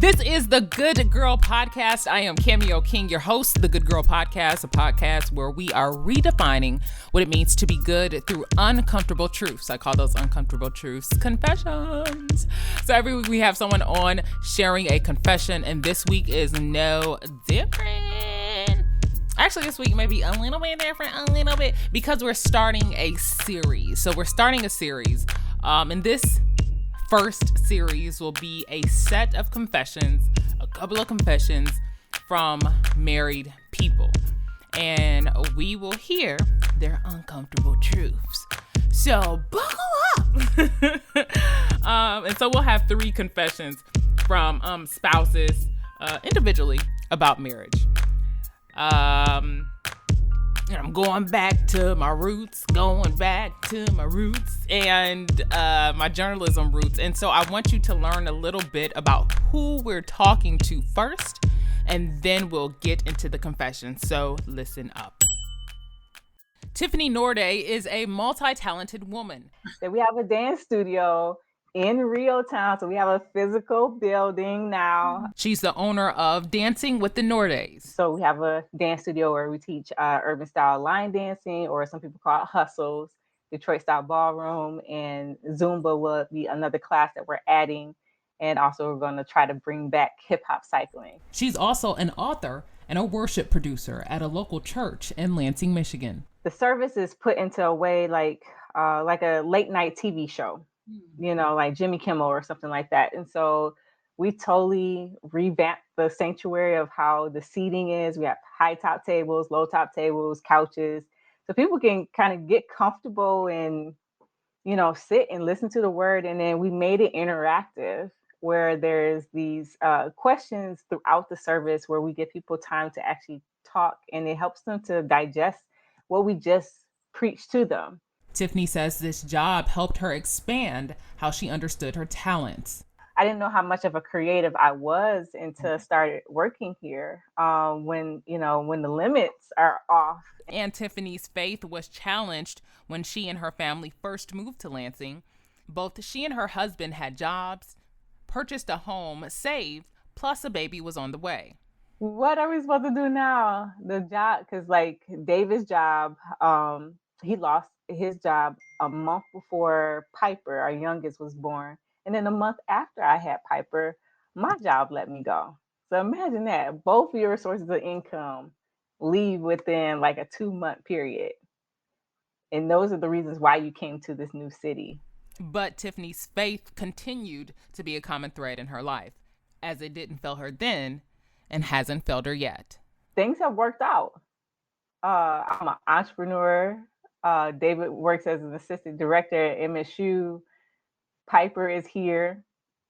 This is the Good Girl Podcast. I am Cameo King, your host, the Good Girl Podcast, a podcast where we are redefining what it means to be good through uncomfortable truths. I call those uncomfortable truths confessions. So every week we have someone on sharing a confession, and this week is no different. Actually, this week may be a little bit different, because we're starting a series. So we're starting a series, and this first series will be a set of confessions, a couple of confessions from married people. And we will hear their uncomfortable truths. So buckle up. And so we'll have 3 confessions from spouses individually about marriage. And I'm going back to my roots and my journalism roots. And so I want you to learn a little bit about who we're talking to first, and then we'll get into the confession. So listen up. Tiffany Norde is a multi-talented woman. We have a dance studio in Rio Town, so we have a physical building now. She's the owner of Dancing with the Nordes. So we have a dance studio where we teach urban style line dancing, or some people call it hustles, Detroit style ballroom, and Zumba will be another class that we're adding. And also we're going to try to bring back hip hop cycling. She's also an author and a worship producer at a local church in Lansing, Michigan. The service is put into a way like a late night TV show. You know, like Jimmy Kimmel or something like that. And so we totally revamped the sanctuary of how the seating is. We have high top tables, low top tables, couches, so people can kind of get comfortable and, you know, sit and listen to the word. And then we made it interactive, where there's these questions throughout the service where we give people time to actually talk, and it helps them to digest what we just preached to them. Tiffany says this job helped her expand how she understood her talents. I didn't know how much of a creative I was until I started working here, when the limits are off. And Tiffany's faith was challenged when she and her family first moved to Lansing. Both she and her husband had jobs, purchased a home, saved, plus a baby was on the way. What are we supposed to do now? The job, because like David's job, he lost his job a month before Piper, our youngest, was born. And then a month after I had Piper, my job let me go. So imagine that. Both of your sources of income leave within like a 2-month period. And those are the reasons why you came to this new city. But Tiffany's faith continued to be a common thread in her life, as it didn't fail her then and hasn't failed her yet. Things have worked out. I'm an entrepreneur. David works as an assistant director at MSU. Piper is here,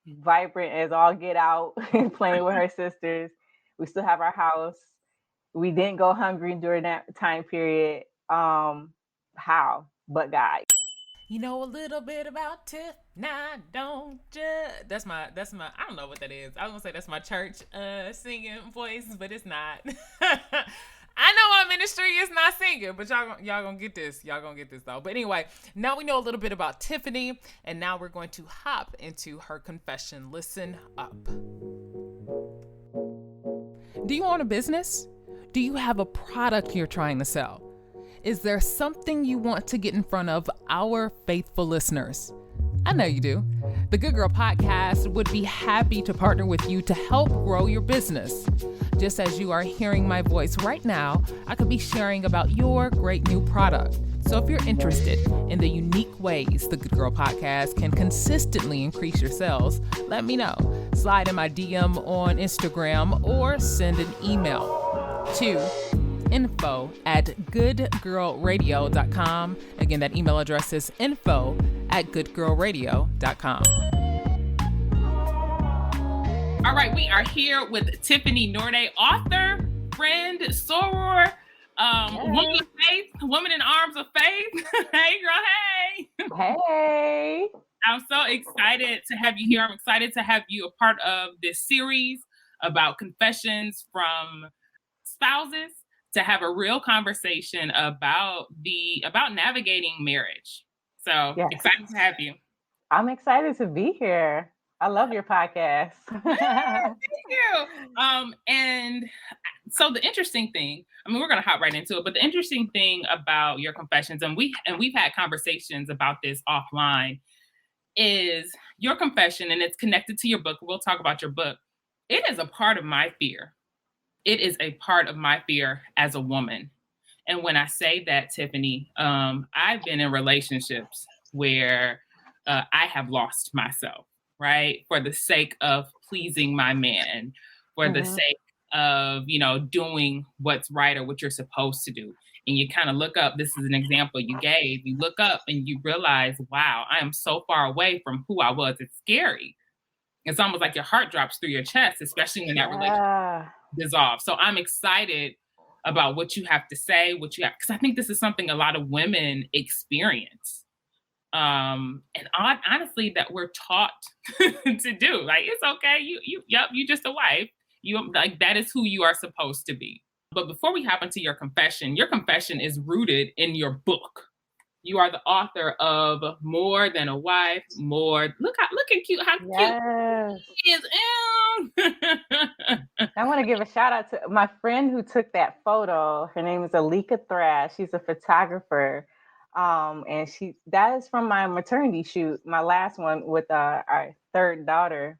vibrant as all get out, playing with her sisters. We still have our house. We didn't go hungry during that time period. How? But God. You know a little bit about Tiff, nah, don't you? That's my, I don't know what that is. I was gonna say that's my church singing voice, but it's not. I know my ministry is not singing, but y'all gonna get this. Y'all gonna get this though. But anyway, now we know a little bit about Tiffany, and now we're going to hop into her confession. Listen up. Do you own a business? Do you have a product you're trying to sell? Is there something you want to get in front of our faithful listeners? I know you do. The Good Girl Podcast would be happy to partner with you to help grow your business. Just as you are hearing my voice right now, I could be sharing about your great new product. So if you're interested in the unique ways the Good Girl Podcast can consistently increase your sales, let me know. Slide in my DM on Instagram or send an email to info@goodgirlradio.com. Again, that email address is info@goodgirlradio.com. All right, we are here with Tiffany Norde, author, friend, soror, woman of faith, woman in arms of faith. Hey, girl, hey. Hey. I'm so excited to have you here. I'm excited to have you a part of this series about confessions from spouses, to have a real conversation about navigating marriage. So yes. Excited to have you. I'm excited to be here. I love your podcast. Thank you. And so the interesting thing, I mean, we're gonna hop right into it, but the interesting thing about your confessions, and we've had conversations about this offline, is your confession, and it's connected to your book. We'll talk about your book. It is a part of my fear. It is a part of my fear as a woman. And when I say that, Tiffany, I've been in relationships where I have lost myself, right? For the sake of pleasing my man, for the sake of, doing what's right or what you're supposed to do. And you kind of look up, this is an example you gave, you look up and you realize, wow, I am so far away from who I was. It's scary. It's almost like your heart drops through your chest, especially when that relationship dissolves. So I'm excited about what you have to say, because I think this is something a lot of women experience. And honestly, that we're taught to do. Like, it's okay. You just a wife. You like, that is who you are supposed to be. But before we hop into your confession is rooted in your book. You are the author of More Than a Wife, look at cute, how cute she is. I want to give a shout out to my friend who took that photo. Her name is Alika Thrash. She's a photographer. And that is from my maternity shoot, my last one with our third daughter.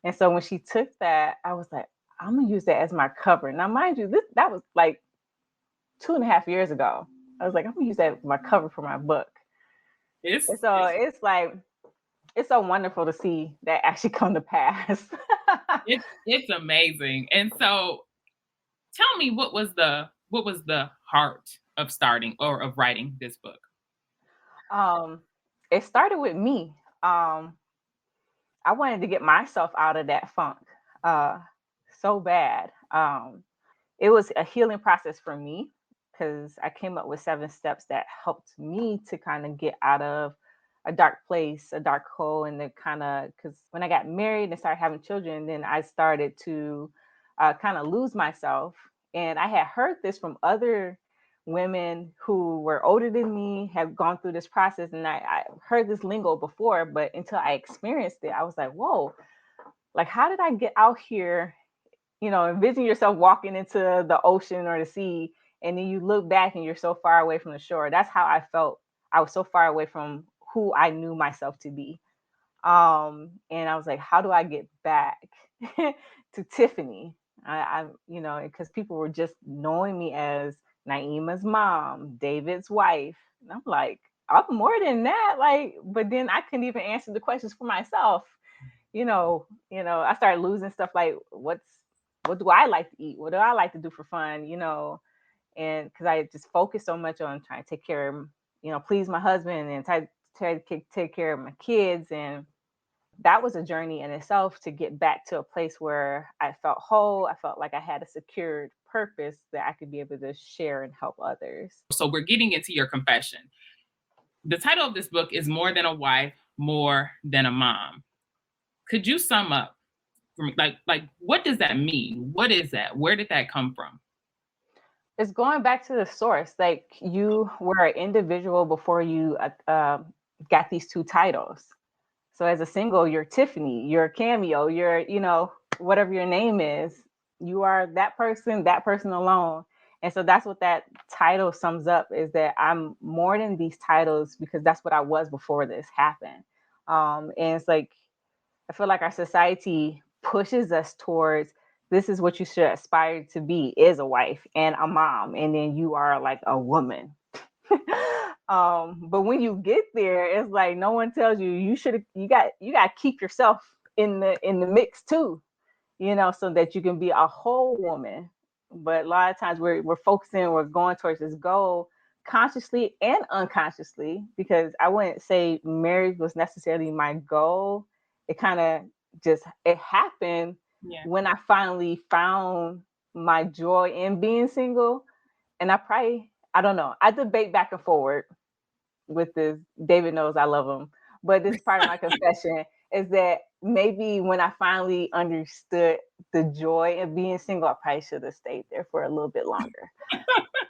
And so when she took that, I was like, I'm gonna use that as my cover. Now, mind you, that was like 2.5 years ago. I was like, I'm gonna use that as my cover for my book. It's so wonderful to see that actually come to pass. It's amazing. And so tell me, what was the heart of starting or of writing this book? It started with me. I wanted to get myself out of that funk so bad. It was a healing process for me because I came up with 7 steps that helped me to kind of get out of a dark place, a dark hole, and because when I got married and started having children, then I started to kind of lose myself. And I had heard this from other women who were older than me, have gone through this process, and I heard this lingo before, but until I experienced it, I was like, whoa, like, how did I get out here? Envision yourself walking into the ocean or the sea, and then you look back and you're so far away from the shore. That's how I felt. I was so far away from who I knew myself to be. And I was like, how do I get back to Tiffany? Because people were just knowing me as Naima's mom, David's wife. And I'm like, I'm more than that. Like, but then I couldn't even answer the questions for myself. I started losing stuff like what do I like to eat? What do I like to do for fun? And because I just focused so much on trying to take care of, please my husband and try to take care of my kids. And that was a journey in itself to get back to a place where I felt whole. I felt like I had a secured purpose that I could be able to share and help others. So we're getting into your confession. The title of this book is More Than a Wife, More Than a Mom. Could you sum up for me, like what does that mean? What is that? Where did that come from? It's going back to the source. Like, you were an individual before you got these 2 titles. So as a single, you're Tiffany, you're Cameo, you're, whatever your name is, you are that person alone. And so that's what that title sums up, is that I'm more than these titles because that's what I was before this happened. And it's like, I feel like our society pushes us towards, this is what you should aspire to be, is a wife and a mom, and then you are like a woman. But when you get there, it's like no one tells you you got to keep yourself in the mix too, so that you can be a whole woman. But a lot of times we're going towards this goal consciously and unconsciously, because I wouldn't say marriage was necessarily my goal. It kind of it happened when I finally found my joy in being single. And I don't know. I debate back and forward with this. David knows I love him. But this part of my confession is that maybe when I finally understood the joy of being single, I probably should have stayed there for a little bit longer.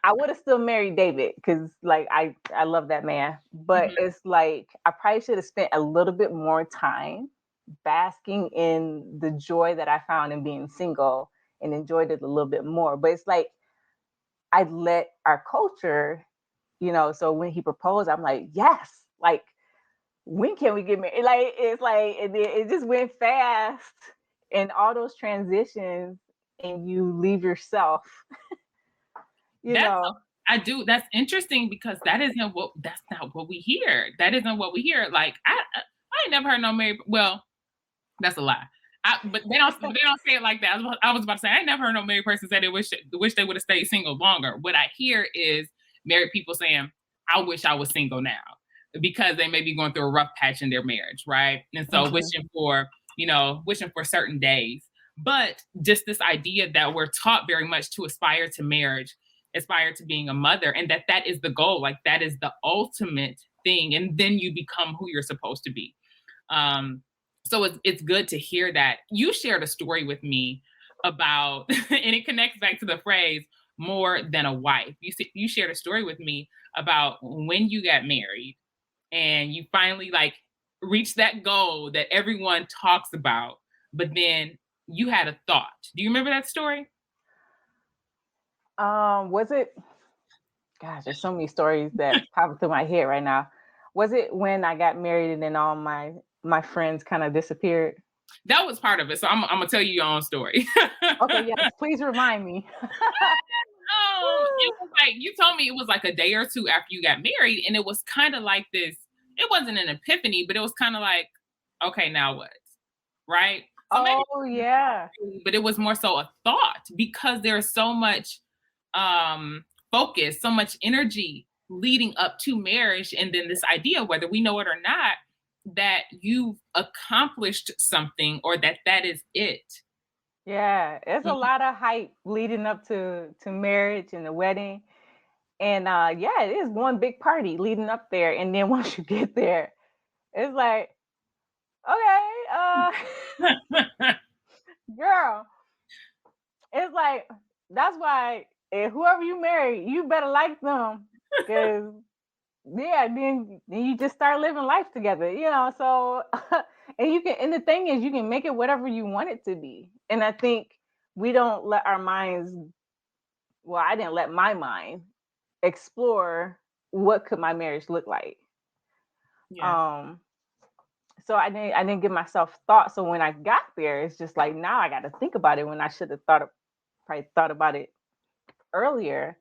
I would have still married David because, like, I love that man. But it's like I probably should have spent a little bit more time basking in the joy that I found in being single and enjoyed it a little bit more. But it's like I let our culture, so when he proposed, I'm like, yes, like when can we get married? Like it's like it just went fast, and all those transitions, and you leave yourself, you That's know. I do. That's interesting because that's not what we hear. That isn't what we hear. Like I ain't never heard no married. Well, that's a lie. But they don't say it like that. I was about to say I ain't never heard no married person say they wish they would have stayed single longer. What I hear is married people saying, "I wish I was single now," because they may be going through a rough patch in their marriage, right? And so wishing for certain days. But just this idea that we're taught very much to aspire to marriage, aspire to being a mother, and that is the goal. Like that is the ultimate thing, and then you become who you're supposed to be. So it's good to hear that. You shared a story with me about, and it connects back to the phrase "more than a wife." You shared a story with me about when you got married and you finally like reached that goal that everyone talks about, but then you had a thought. Do you remember that story? Was it? Gosh, there's so many stories that pop through my head right now. Was it when I got married and then all my friends kind of disappeared? That was part of it. So I'm gonna tell you your own story. Okay, yes, please remind me. It was like you told me it was like a day or two after you got married, and it was kind of like this. It wasn't an epiphany, but it was kind of like, okay, now what? Right? So maybe, Oh yeah. but it was more so a thought because there's so much focus, so much energy leading up to marriage, and then this idea, whether we know it or not, that you've accomplished something or that is it. Yeah, it's a lot of hype leading up to marriage and the wedding. And yeah, it is one big party leading up there. And then once you get there, it's like, okay, girl, it's like that's why whoever you marry, you better like them. Cause yeah, then you just start living life together, so and the thing is you can make it whatever you want it to be. And I think we don't let our minds, well, I didn't let my mind explore what could my marriage look like. Yeah. um so I didn't give myself thought. So when I got there, it's just like now I got to think about it when I should have probably thought about it earlier.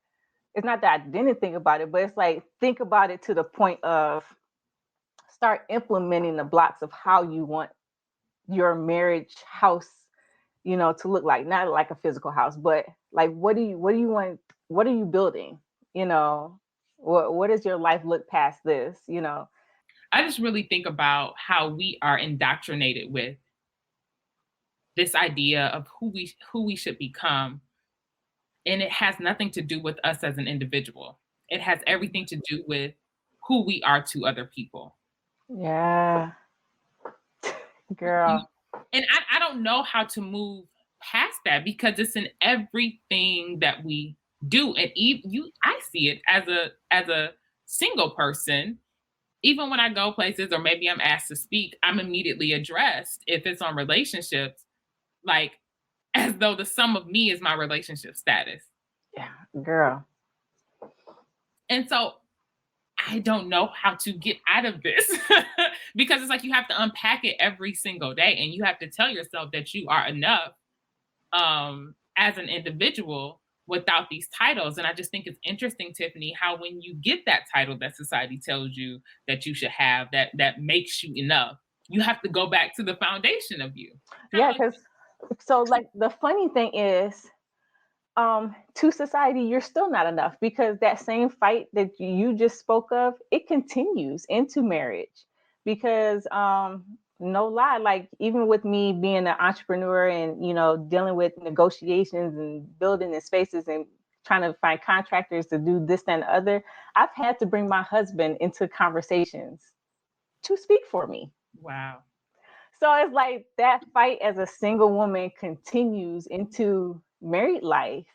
It's not that I didn't think about it, but it's like think about it to the point of start implementing the blocks of how you want your marriage house, to look like. Not like a physical house, but like what do you want? What are you building? You know, what does your life look past this? I just really think about how we are indoctrinated with this idea of who we should become, and it has nothing to do with us as an individual. It has everything to do with who we are to other people. Yeah, girl. And I don't know how to move past that because it's in everything that we do. And I see it as a single person. Even when I go places or maybe I'm asked to speak, I'm immediately addressed if it's on relationships, like as though the sum of me is my relationship status. Yeah, girl. And so I don't know how to get out of this because it's like you have to unpack it every single day and you have to tell yourself that you are enough as an individual without these titles. And I just think it's interesting, Tiffany, how when you get that title that society tells you that you should have, that makes you enough, you have to go back to the foundation of you. Yeah, because so like the funny thing is, to society, you're still not enough because that same fight that you just spoke of, it continues into marriage. Because no lie, like even with me being an entrepreneur and dealing with negotiations and building in spaces and trying to find contractors to do this and the other, I've had to bring my husband into conversations to speak for me. Wow. So it's like that fight as a single woman continues into married life.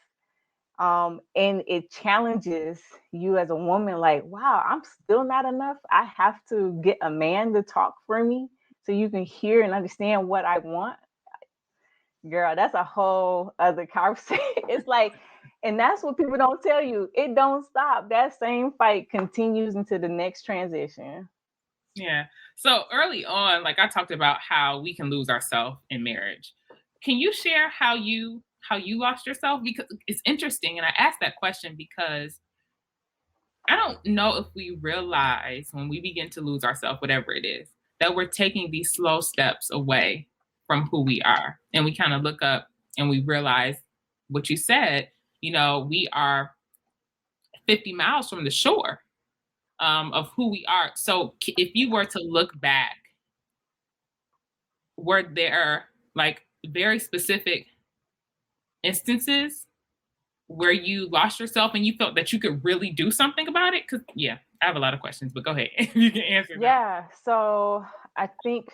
And it challenges you as a woman, like, wow, I'm still not enough. I have to get a man to talk for me so you can hear and understand what I want, girl, that's a whole other conversation. It's like, and that's what people don't tell you. It don't stop. That same fight continues into the next transition. Yeah. So early on, like I talked about how we can lose ourselves in marriage. Can you share how you lost yourself? Because it's interesting, and I asked that question because I don't know if we realize when we begin to lose ourselves, whatever it is, that we're taking these slow steps away from who we are. And we kind of look up and we realize what you said, we are 50 miles from the shore of who we are. So if you were to look back, were there like very specific instances where you lost yourself and you felt that you could really do something about it? Because I have a lot of questions, but go ahead. You can answer. Yeah. So I think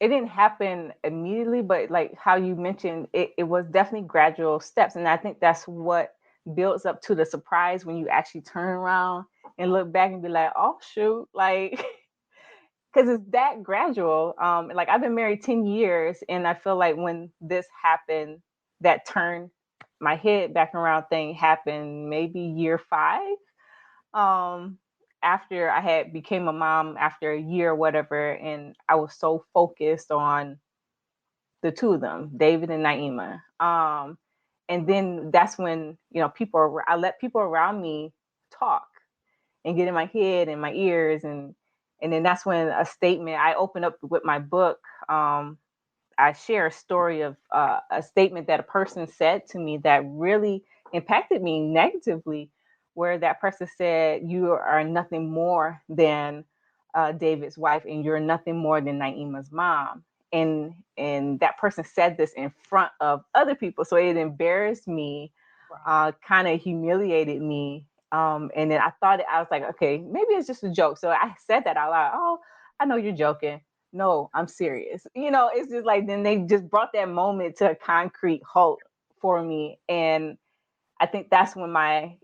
it didn't happen immediately, but like how you mentioned, it was definitely gradual steps. And I think that's what builds up to the surprise when you actually turn around and look back and be like, oh shoot, like because it's that gradual. Like I've been married 10 years, and I feel like when this happened, that turn my head back around thing happened maybe year 5. After I had became a mom after a year or whatever, and I was so focused on the two of them, David and Naima. And then that's when, I let people around me talk and get in my head and my ears. And then that's when a statement, I open up with my book. I share a story of a statement that a person said to me that really impacted me negatively, where that person said, you are nothing more than David's wife, and you're nothing more than Naima's mom. And that person said this in front of other people. So it embarrassed me, kind of humiliated me. And then I was like, okay, maybe it's just a joke. So I said that out loud. Oh, I know you're joking. No, I'm serious. It's just like, then they just brought that moment to a concrete halt for me. And I think that's when my,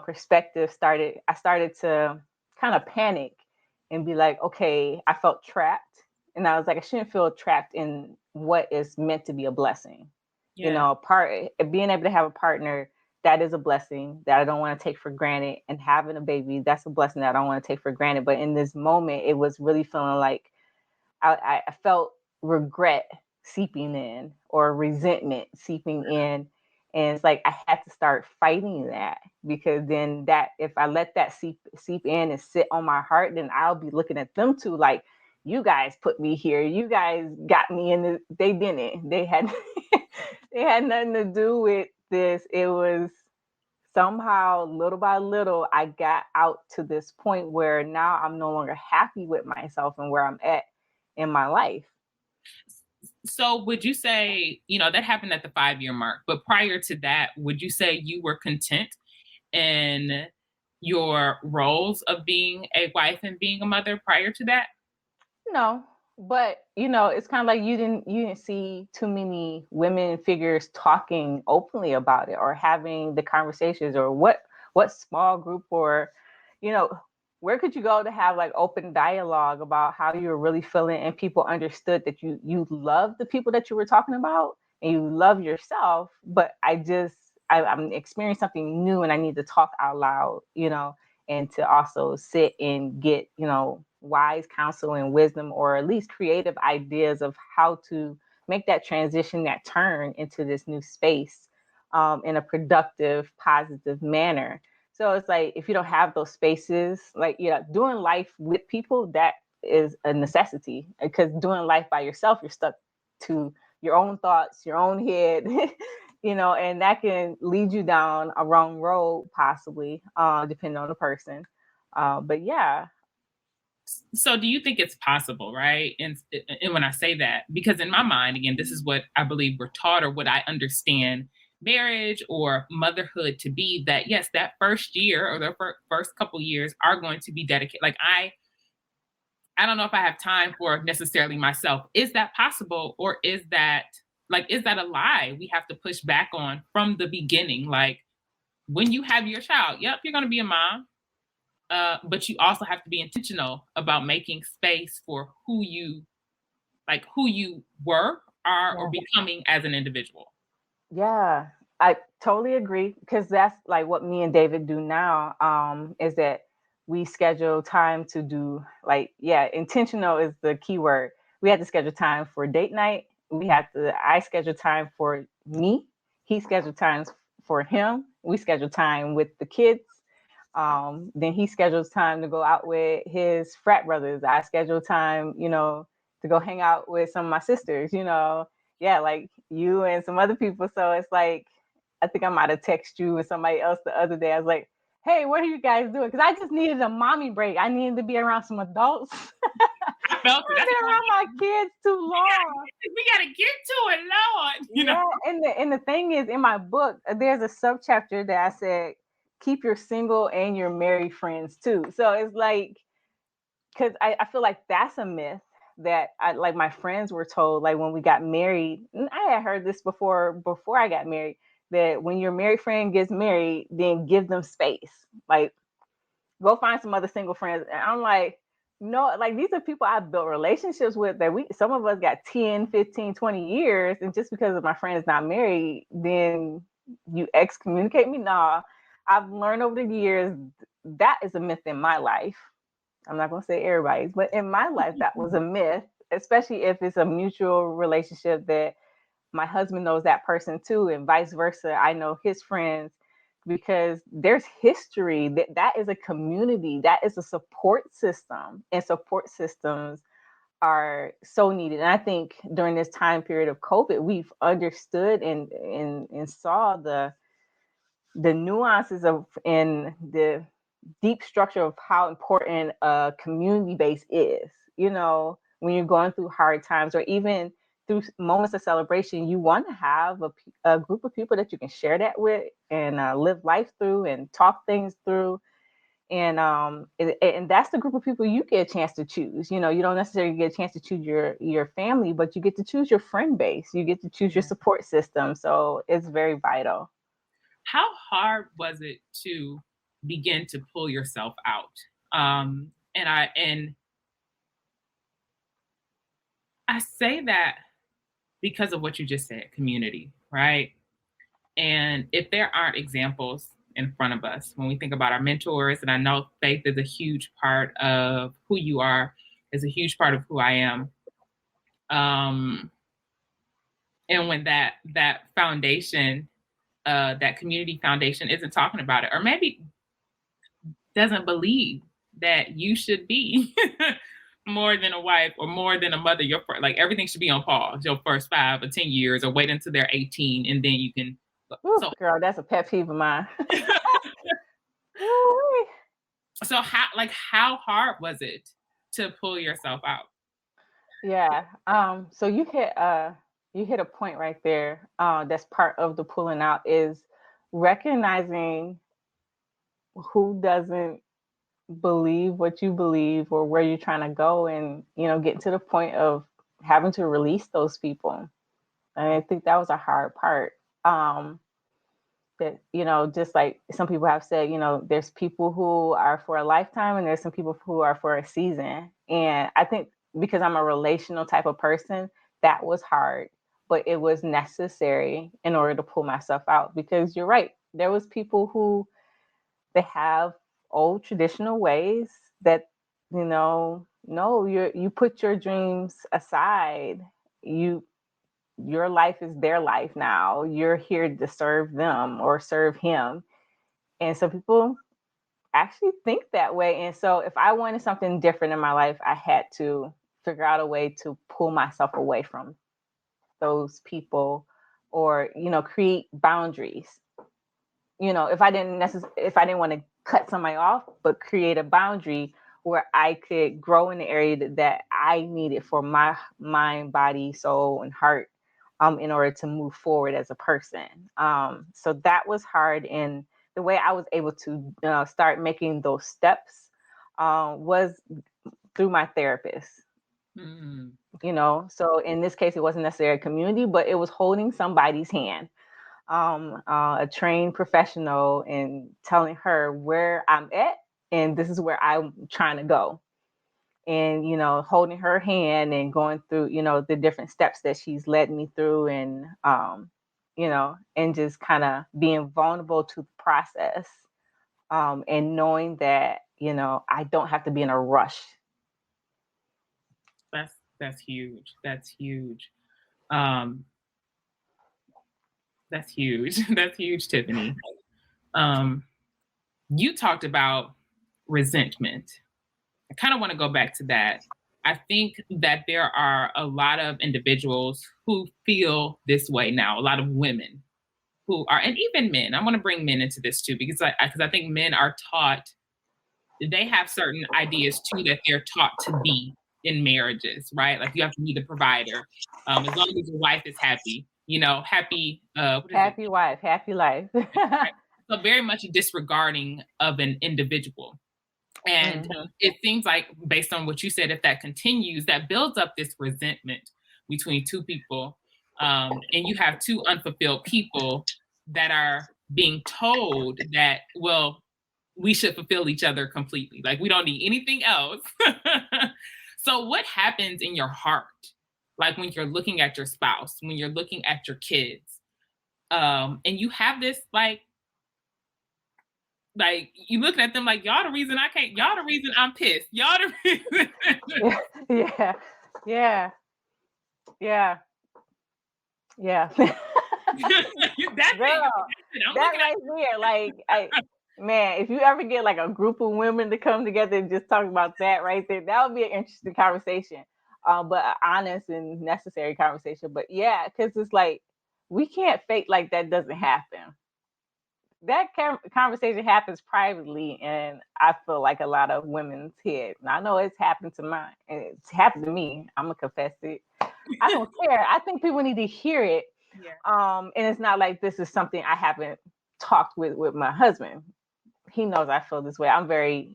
perspective started. I started to kind of panic and be like, okay, I felt trapped. And I was like, I shouldn't feel trapped in what is meant to be a blessing. Yeah. Being able to have a partner, that is a blessing that I don't want to take for granted. And having a baby, that's a blessing that I don't want to take for granted. But in this moment, it was really feeling like I felt regret seeping in, or resentment seeping in. And it's like I had to start fighting that, because then that if I let that seep in and sit on my heart, then I'll be looking at them too like, you guys put me here. You guys got me in the, they didn't. They had they had nothing to do with this. It was somehow, little by little, I got out to this point where now I'm no longer happy with myself and where I'm at in my life. So would you say, that happened at the 5-year mark, but prior to that, would you say you were content in your roles of being a wife and being a mother prior to that? No, but it's kind of like you didn't see too many women figures talking openly about it, or having the conversations, or what small group, or where could you go to have like open dialogue about how you were really feeling, and people understood that you love the people that you were talking about, and you love yourself. But I'm experiencing something new, and I need to talk out loud, and to also sit and get, wise counsel and wisdom, or at least creative ideas of how to make that transition, that turn into this new space, in a productive, positive manner. So it's like, if you don't have those spaces, like, doing life with people, that is a necessity, because doing life by yourself, you're stuck to your own thoughts, your own head, and that can lead you down a wrong road, possibly, depending on the person. But yeah. So do you think it's possible, right? And when I say that, because in my mind, again, this is what I believe we're taught, or what I understand marriage or motherhood to be, that yes, that first year or the first couple years are going to be dedicated. Like I don't know if I have time for necessarily myself. Is that possible? Or is that a lie we have to push back on from the beginning? Like, when you have your child, yep, you're going to be a mom. but you also have to be intentional about making space for who you were, are, or Yeah. becoming as an individual. Yeah, I totally agree because that's like what me and David do now. Is that we schedule time to do like, yeah, intentional is the key word. We had to schedule time for date night. I schedule time for me. He scheduled times for him. We schedule time with the kids. Then he schedules time to go out with his frat brothers. I schedule time, to go hang out with some of my sisters, yeah, like you and some other people. So it's like, I think I might have texted you and somebody else the other day. I was like, hey, what are you guys doing? Because I just needed a mommy break. I needed to be around some adults. I felt it. I've That's been why around my kids too long. we gotta get to it, Lord. Yeah, and the thing is, in my book, there's a subchapter that I said, keep your single and your married friends too. So it's like, because I feel like that's a myth that like my friends were told, like when we got married, and I had heard this before I got married, that when your married friend gets married, then give them space. Like, go find some other single friends. And I'm like, no, like these are people I built relationships with that some of us got 10, 15, 20 years. And just because of my friend is not married, then you excommunicate me? Nah, I've learned over the years that is a myth in my life. I'm not going to say everybody's, but in my life, that was a myth, especially if it's a mutual relationship that my husband knows that person too, and vice versa. I know his friends, because there's history. That is a community, that is a support system, and support systems are so needed. And I think during this time period of COVID, we've understood and saw the nuances of and the deep structure of how important a community base is. When you're going through hard times or even through moments of celebration, you want to have a group of people that you can share that with and live life through and talk things through. And that's the group of people you get a chance to choose. You don't necessarily get a chance to choose your family, but you get to choose your friend base. You get to choose your support system. So it's very vital. How hard was it to begin to pull yourself out? And I say that because of what you just said, community, right? And if there aren't examples in front of us, when we think about our mentors, and I know faith is a huge part of who you are, is a huge part of who I am. And when that foundation, that community foundation isn't talking about it, or maybe doesn't believe that you should be more than a wife or more than a mother, like everything should be on pause your first 5 or 10 years, or wait until they're 18 and then you can. Ooh, girl, that's a pet peeve of mine. So how hard was it to pull yourself out? Yeah. So you hit a point right there. That's part of the pulling out, is recognizing who doesn't believe what you believe or where you're trying to go, and getting to the point of having to release those people. And I think that was a hard part. That just like some people have said, there's people who are for a lifetime and there's some people who are for a season. And I think because I'm a relational type of person, that was hard, but it was necessary in order to pull myself out. Because you're right, there was people who, they have old traditional ways that, no, you put your dreams aside. Your life is their life now. You're here to serve them or serve him. And some people actually think that way. And so if I wanted something different in my life, I had to figure out a way to pull myself away from those people, or, create boundaries. If I didn't want to cut somebody off, but create a boundary where I could grow in the area that I needed for my mind, body, soul, and heart, in order to move forward as a person. So that was hard. And the way I was able to start making those steps was through my therapist. Mm. So in this case, it wasn't necessarily a community, but it was holding somebody's hand, a trained professional, and telling her where I'm at and this is where I'm trying to go. And, holding her hand and going through, the different steps that she's led me through, and, and just kind of being vulnerable to the process, and knowing that, I don't have to be in a rush. That's huge. That's huge. That's huge. That's huge, Tiffany. You talked about resentment. I kind of want to go back to that. I think that there are a lot of individuals who feel this way now, a lot of women who are, and even men. I want to bring men into this too, because I think men are taught, they have certain ideas too that they're taught to be in marriages, right? Like you have to be the provider. As long as your wife is happy, happy. Happy wife, happy life. Right. So very much disregarding of an individual. And it seems like, based on what you said, if that continues, that builds up this resentment between two people. And you have two unfulfilled people that are being told that, well, we should fulfill each other completely. Like, we don't need anything else. So what happens in your heart? Like when you're looking at your spouse, when you're looking at your kids, and you have this, like you looking at them like, y'all the reason I can't, y'all the reason I'm pissed. Y'all the reason. Yeah. That's Girl, that right there, like, man, if you ever get like a group of women to come together and just talk about that right there, that would be an interesting conversation. But an honest and necessary conversation. But yeah, because it's like, we can't fake like that doesn't happen. That conversation happens privately, and I feel like a lot of women's head. And I know it's happened to mine, and it's happened to me. I'm gonna confess it. I don't care. I think people need to hear it. Yeah. And it's not like this is something I haven't talked with my husband. He knows I feel this way.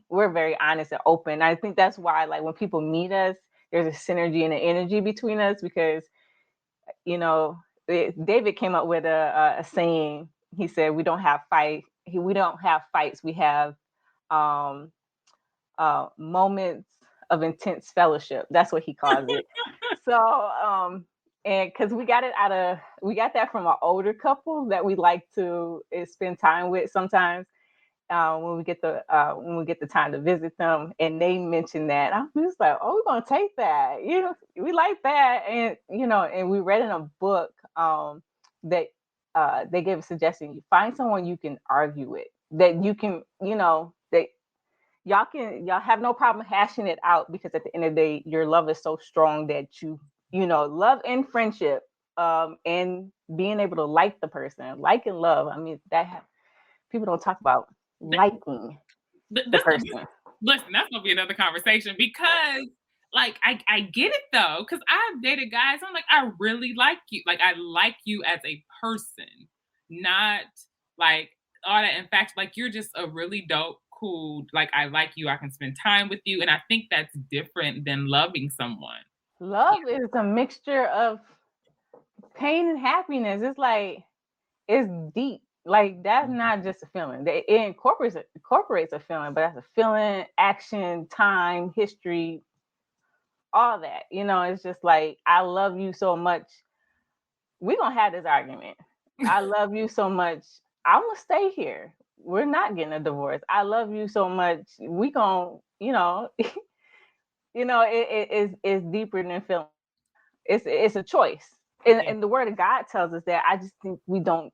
We're very honest and open. I think that's why, like, when people meet us, there's a synergy and an energy between us, because, David came up with a saying. He said, we don't have fights. We have moments of intense fellowship. That's what he calls it. So, and because we got that from an older couple that we like to spend time with sometimes, when we get the time to visit them, and they mentioned that, I'm just like, oh, we're gonna take that. We like that. And and we read in a book that they gave a suggestion: you find someone you can argue with, that you can, that y'all have no problem hashing it out, because at the end of the day, your love is so strong that love and friendship, and being able to like the person, like and love. I mean, people don't talk about liking the person. Listen, that's gonna be another conversation, because like I get it though, because I've dated guys. I'm like, I really like you. Like, I like you as a person, not like all that. In fact, like, you're just a really dope, cool. Like, I like you. I can spend time with you, and I think that's different than loving someone. Love is a mixture of pain and happiness. It's like, it's deep. Like, that's not just a feeling. It incorporates a feeling, but that's a feeling, action, time, history, all that. It's just like, I love you so much. We're gonna have this argument. I love you so much. I'm gonna stay here. We're not getting a divorce. I love you so much. We gonna, it's deeper than feeling. It's a choice. And the word of God tells us that. I just think we don't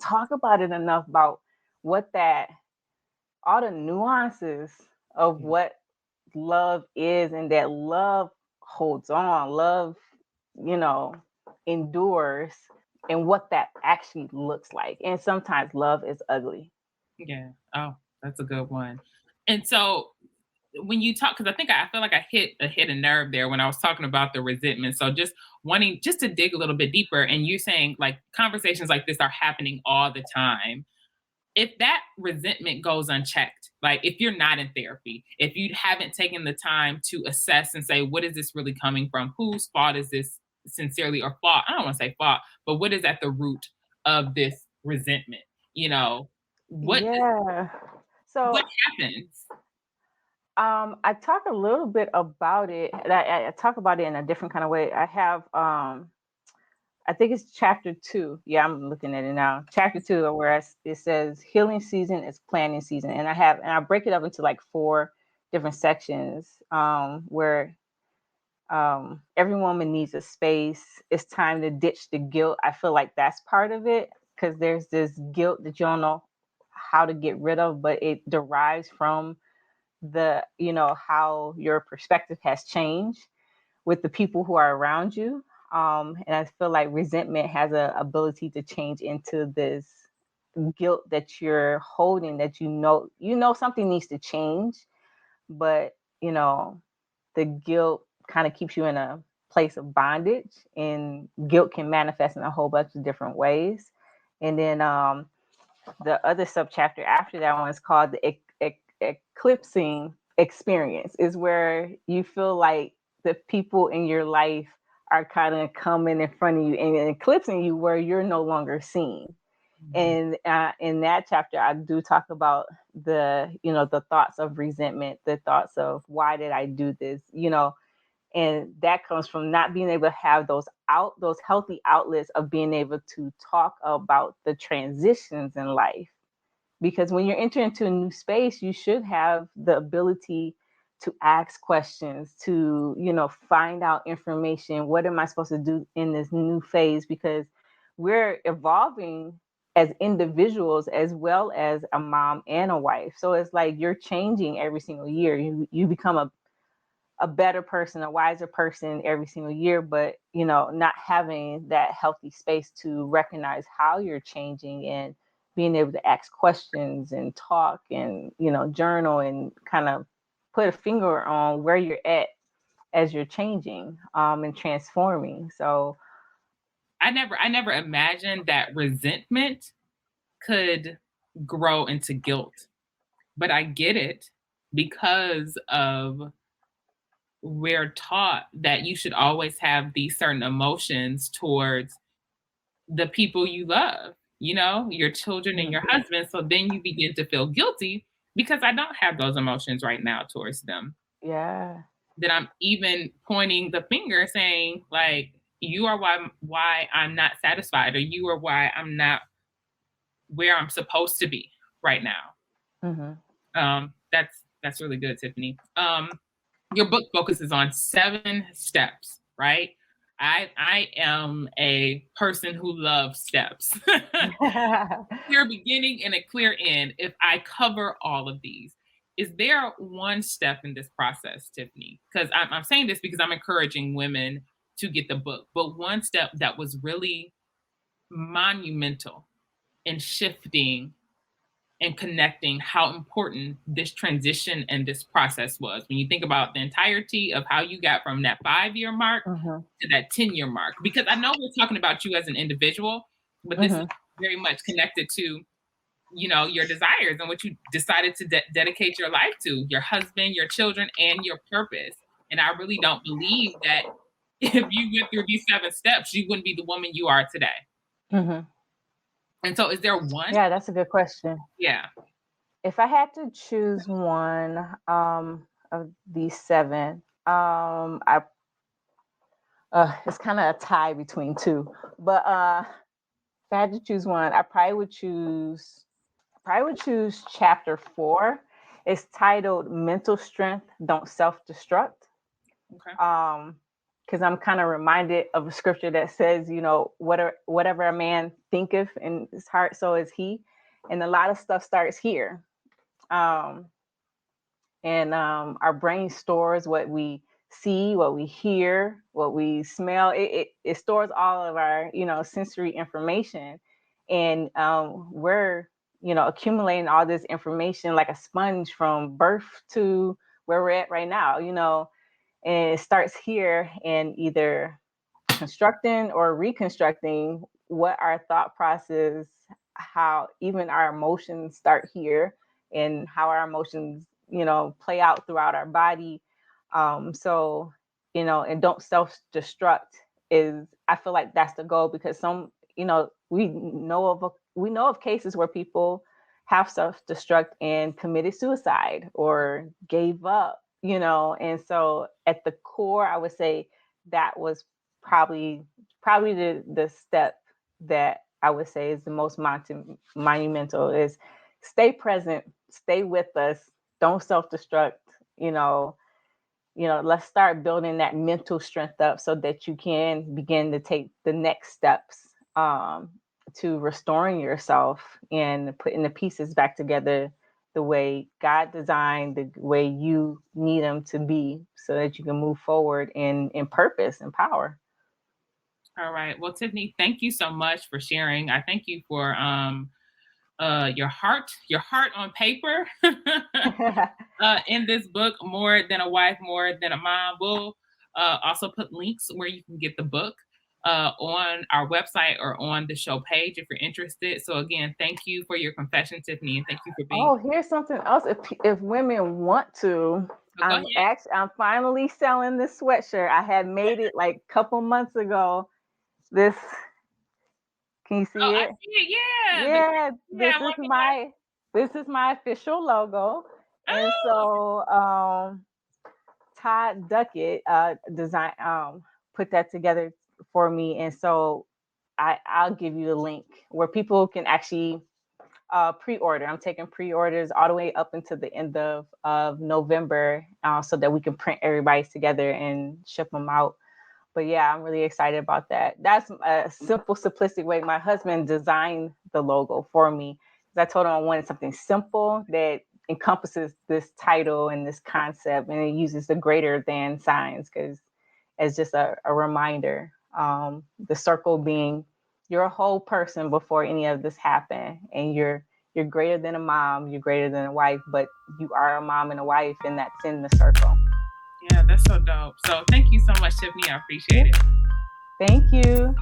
talk about it enough, about all the nuances of what love is, and that love holds on, love, endures, and what that actually looks like. And sometimes love is ugly. Yeah. Oh, that's a good one. And so when you talk, because I feel like I hit a nerve there when I was talking about the resentment. So just wanting to dig a little bit deeper, and you saying like conversations like this are happening all the time. If that resentment goes unchecked, like if you're not in therapy, if you haven't taken the time to assess and say, what is this really coming from? Whose fault is this sincerely, or fault? I don't want to say fault, but what is at the root of this resentment? What happens? I talk a little bit about it. I talk about it in a different kind of way. I have, I think it's chapter 2. Yeah, I'm looking at it now. Chapter 2, where it says healing season is planning season, and I break it up into like 4 different sections, where every woman needs a space. It's time to ditch the guilt. I feel like that's part of it, because there's this guilt that you don't know how to get rid of, but it derives from how your perspective has changed with the people who are around you. And I feel like resentment has a ability to change into this guilt that you're holding, that something needs to change, but the guilt kind of keeps you in a place of bondage, and guilt can manifest in a whole bunch of different ways. And then the other subchapter after that one is called the eclipsing experience, is where you feel like the people in your life are kind of coming in front of you and eclipsing you, where you're no longer seen. And in that chapter, I do talk about the thoughts of resentment, the thoughts of why did I do this, and that comes from not being able to have those healthy outlets of being able to talk about the transitions in life. Because when you're entering into a new space, you should have the ability to ask questions, to find out information. What am I supposed to do in this new phase? Because we're evolving as individuals, as well as a mom and a wife. So it's like you're changing every single year. You become a better person, a wiser person every single year, but not having that healthy space to recognize how you're changing, and being able to ask questions and talk and journal and kind of put a finger on where you're at as you're changing, and transforming. So I never imagined that resentment could grow into guilt, but I get it, because of we're taught that you should always have these certain emotions towards the people you love, your children and your husband. So then you begin to feel guilty because I don't have those emotions right now towards them. yeah. That I'm even pointing the finger saying, like, you are why I'm not satisfied, or you are why I'm not where I'm supposed to be right now. That's really good, Tiffany. Your book focuses on 7 steps, right? I am a person who loves steps. Clear beginning and a clear end. If I cover all of these, is there one step in this process, Tiffany? Because I'm saying this because I'm encouraging women to get the book, but one step that was really monumental in shifting and connecting how important this transition and this process was. When you think about the entirety of how you got from that 5-year mark to that 10-year mark, because I know we're talking about you as an individual, but this is very much connected to, your desires and what you decided to dedicate your life to, your husband, your children, and your purpose. And I really don't believe that if you went through these 7 steps, you wouldn't be the woman you are today. And so is there one? Yeah, that's a good question. Yeah. If I had to choose one of these 7, it's kind of a tie between 2. But if I had to choose one, I probably would choose chapter 4. It's titled "Mental Strength Don't Self-Destruct." Okay. Because I'm kind of reminded of a scripture that says, whatever a man thinketh in his heart, so is he. And a lot of stuff starts here. And our brain stores what we see, what we hear, what we smell. It stores all of our, sensory information. And we're, accumulating all this information like a sponge from birth to where we're at right now, and it starts here, and either constructing or reconstructing what our thought process, how even our emotions start here, and how our emotions, play out throughout our body. So, and don't self-destruct is, I feel like that's the goal, because we know of cases where people have self-destruct and committed suicide or gave up And so at the core, I would say that was probably the step that I would say is the most monumental is stay present, stay with us, don't self-destruct, you know, let's start building that mental strength up so that you can begin to take the next steps to restoring yourself and putting the pieces back together the way God designed, the way you need them to be so that you can move forward in purpose and power. All right. Well, Tiffany, thank you so much for sharing. I thank you for your heart on paper in this book, More Than a Wife, More Than a Mom. We'll also put links where you can get the book on our website or on the show page if you're interested. So again, thank you for your confession, Tiffany, and thank you for being. Oh, here's something else. If women want to, I'm finally selling this sweatshirt. I had made it like a couple months ago. This, can you see it? I see it. Yeah. This is my official logo. And so Todd Duckett design put that together for me. And so I'll give you the link where people can actually pre-order. I'm taking pre-orders all the way up until the end of November so that we can print everybody's together and ship them out. But yeah, I'm really excited about that. That's a simple, simplistic way. My husband designed the logo for me because I told him I wanted something simple that encompasses this title and this concept, and it uses the greater than signs because as just a reminder. The circle being you're a whole person before any of this happened, and you're greater than a mom, you're greater than a wife, but you are a mom and a wife, and that's in the circle. Yeah, that's so dope. So thank you so much, Tiffany. I appreciate it. Thank you.